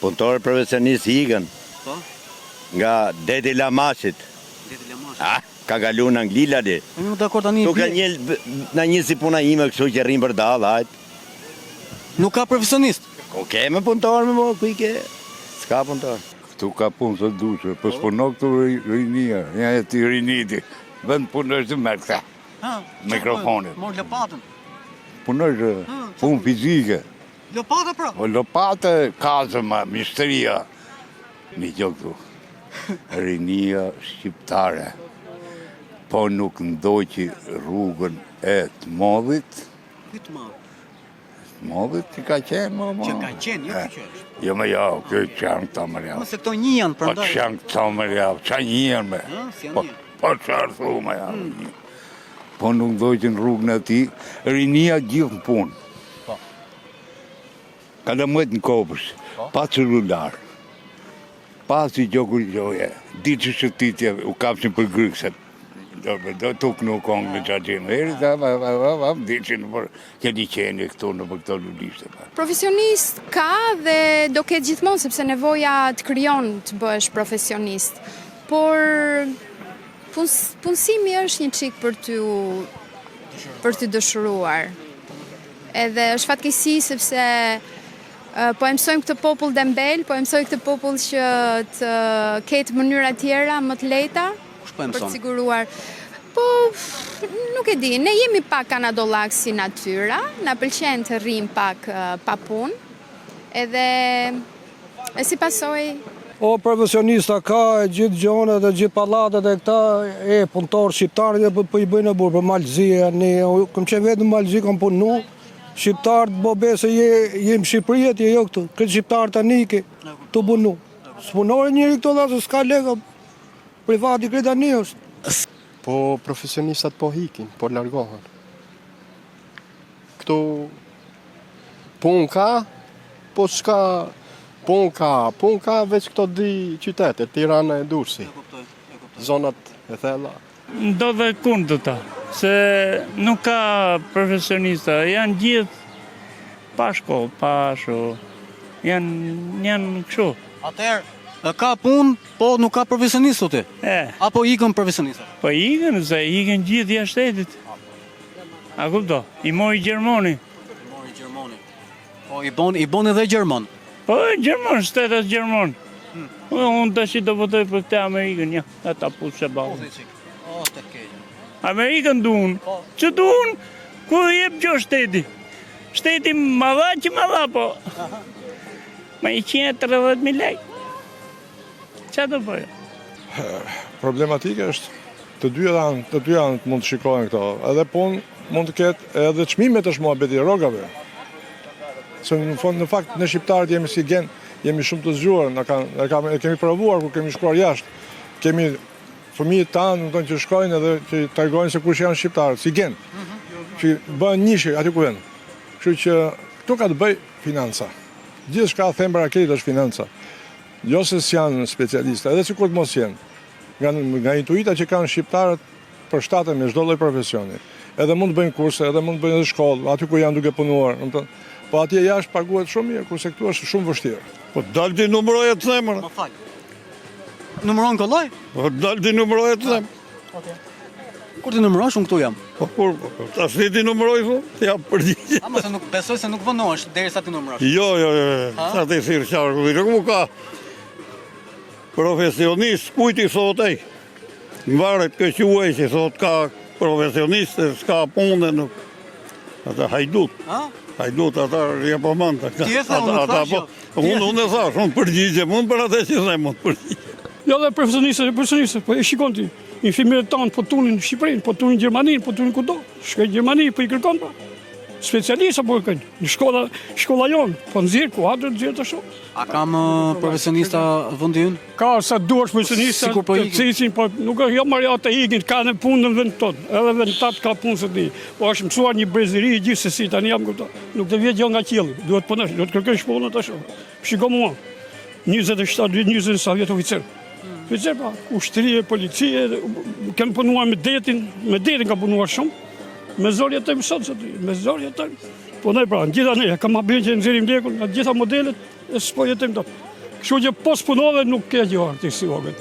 Punëtorë profesionistë ikën Po? nga deti Lamasit. Ka galu në Angli ladi. Nuk dakord tani. Tu ka na një si puna ime kështu që rrim për dallë, hajt. Nuk ka profesionist. Ko keme punëtorë me mo, kuj ke? S'ka punëtorë. Këtu ka punë të duqe, për s'puno këtu rinia, një e ti riniti. Vend punësh të mërë këta, mikrofonit. Mor lopatën. Punësh punë fizike. Lopata pra? O lopate, kazëma, misteria. Një gjo këtu. Rinia shqiptare. Po nuk ndoqi rrugën e të modhit. Këtë madhë. Modhit që ka qenë, më. Që ka qenë, jo që është. Jo me ja, këtë që janë këta më javë. Mëse këto një janë Po përndaj. që janë këta më javë, që një janë me. Si janë një? Po që arthu me javë. Po nuk dojqin rrugën e ti, rinia gjithë në punë. Po. Ka dhe mëjtë në kopës, pa celular, pa si gjoku gjoje, di që shëtitje u kapsin për grykset. Do tuk nuk kongë në qaqinë heri, di që në për këti qeni këtu në për këto lullishte. Profesionist ka dhe do ketë gjithmonë, sepse nevoja të kryon të bësh profesionist. Por punësimi është një çik për të dëshiruar. Edhe është fatkeqësi sepse po e mësojmë këtë popull dembel, po e mësojmë këtë popull që të ketë mënyra tjera më të lehta për të siguruar. Po, nuk e di, ne jemi pak kanadollak si natyra, na pëlqen të rrim pak pa punë, edhe e si pasoj. O profesionista ka e gjithë gjonet dhe gjithë pallatet e këta punëtorë shqiptarë dhe po i bëjnë e burë për Malëzia. Ne këm qenë vetë në Malëzi, kam punu, shqiptarët bobe se jem Shqipërijet, jo këtu, këtë shqiptarët të nike, të bunu. S'punore njëri këto dhe se s'ka lega, privati këtë ani është. Po profesionistat po hikin, po largohen. Këtu pun ka, po s'ka pun ka veç këto di qytetet, Tirana e Durrësi, zonat e thella. Do dhe kundërta, se nuk ka profesionista, janë gjithë pa shkollë, pa shu, janë kështu. Atëherë, ka punë, po nuk ka profesionist ti. Apo ikën profesionistat? Po ikën, se ikën gjithë jashtë shtetit. A kupto? I mori Gjermani. Po i bon edhe Gjerman. Po Gjerman, shtetet Gjerman. Unë të shi të votoj për këte Amerikën, ja, ata pusë e balë. Amerikën duun. Që duun, ku jep gjo shteti? Shteti madha që madha, po. Ma i 130.000 lek. Qa të bëjë? Problematike është të dy janë mund të shikojnë këto. Edhe punë mund të ketë edhe çmimet është muhabeti rrogave. Se në fakt ne shqiptarët jemi si gen, jemi shumë të zgjuar, e kemi provuar kur kemi shkuar jashtë. Kemi fëmijët tanë që shkojnë edhe që tregojnë se kush janë shqiptarët, si gen. Që bëhen njëshi aty ku vjen. Kështu që këtu ka të bëj financa. Gjithçka thembra këtë është financa. Jo se s'janë specialista, edhe sikur të mos jenë. Nga intuita që kanë shqiptarët përshtaten me çdo lloj profesioni. Edhe mund të bëjnë kurse, edhe mund të bëjnë edhe shkollë, aty ku janë duke punuar. Po atje jashtë paguhet shumë mirë, kurse këtu është shumë vështirë. Po dalë ti numëroje të zemër. Më fal. Numëron kollaj? Po dalë ti numëroje të zemër. Kur ti numërosh, unë këtu jam. Po kur, tash ti numëroj thonë, ti jam përgjigje. Ama se nuk besoj se nuk vonohesh derisa ti numërosh. Jo. Sa ti thirr qarku, nuk ka profesionist, kujti sotej. Varet kë quaj që sot ka profesionistë, s'ka punë nuk. Ata hajdut. Hajdut ata po manta. Ti e the unë thash. Unë e thash, unë përgjigje, mund për atë që them, mund përgjigje. Jo dhe profesionistë, po e shikon ti. Infirmierët tanë po tunin në Shqipërinë, po tunin në Gjermaninë, po tunin kudo. Shkoj në Gjermani, po i kërkon pra. Specialista po e kënë, në shkolla jonë, po nëzirë, ku hadrë nëzirë të shumë. A kam profesionista vëndi ynë? Ka sa duash profesionista, të cisin, po nuk është jo marja të ikin, ka në punë në vend tonë, edhe vend tatë ka punë së ti. Po është mësuar një brezëri, gjithë se si, tani jam këta. Nuk të vjetë jo nga qilë, duhet punësh, duhet kërkën shponë të shumë. Shiko mua, 27-27 vjetë oficerë. Oficerë pa, ushtërije, policie, kemë punuar me detin ka punuar shumë. Me zorë jetëm sot, me zorë jetëm. Po ne pra, në gjitha ne, kam abin që nëzirim lekun, në gjitha modelet, e s'po jetëm do. Kështu që pos punove nuk ke gjë artistologët.